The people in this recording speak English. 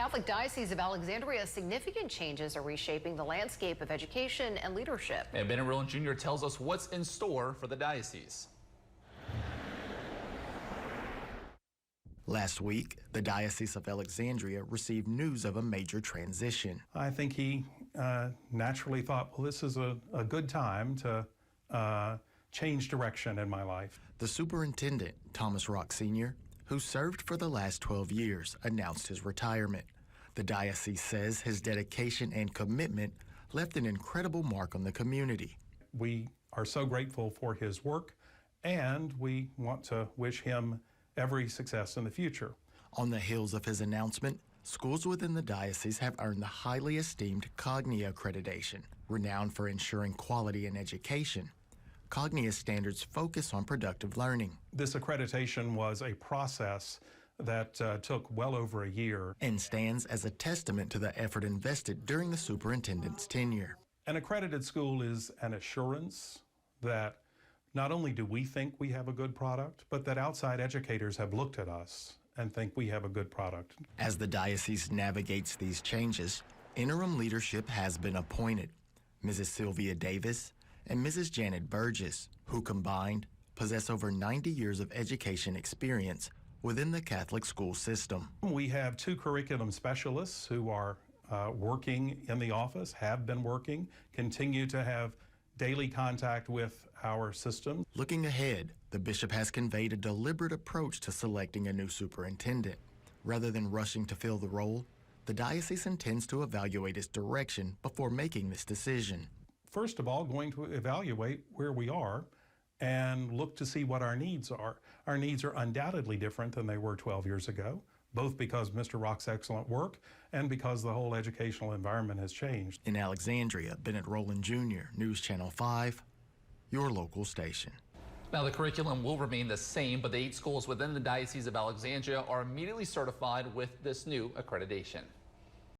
Catholic Diocese of Alexandria, significant changes are reshaping the landscape of education and leadership. And Bennett Rowland Jr. tells us what's in store for the diocese. Last week, the Diocese of Alexandria received news of a major transition. I think he naturally thought, well, this is a good time to change direction in my life. The superintendent, Thomas Rock Sr., who served for the last 12 years, announced his retirement. The diocese says his dedication and commitment left an incredible mark on the community. We are so grateful for his work, and we want to wish him every success in the future. On the heels of his announcement, schools within the diocese have earned the highly esteemed Cognia accreditation, renowned for ensuring quality in education. Cognia standards focus on productive learning. This accreditation was a process that took well over a year and stands as a testament to the effort invested during the superintendent's tenure. An accredited school is an assurance that not only do we think we have a good product, but that outside educators have looked at us and think we have a good product. As the diocese navigates these changes, interim leadership has been appointed. Mrs. Sylvia Davis and Mrs. Janet Burgess, who combined possess over 90 years of education experience within the Catholic school system. We have 2 curriculum specialists who are working in the office, have been working, continue to have daily contact with our system. Looking ahead, the bishop has conveyed a deliberate approach to selecting a new superintendent. Rather than rushing to fill the role, the diocese intends to evaluate its direction before making this decision. First of all, going to evaluate where we are and look to see what our needs are. Our needs are undoubtedly different than they were 12 years ago, both because Mr. Rock's excellent work and because the whole educational environment has changed. In Alexandria, Bennett Rowland Jr., News Channel 5, your local station. Now, the curriculum will remain the same, but the 8 schools within the Diocese of Alexandria are immediately certified with this new accreditation.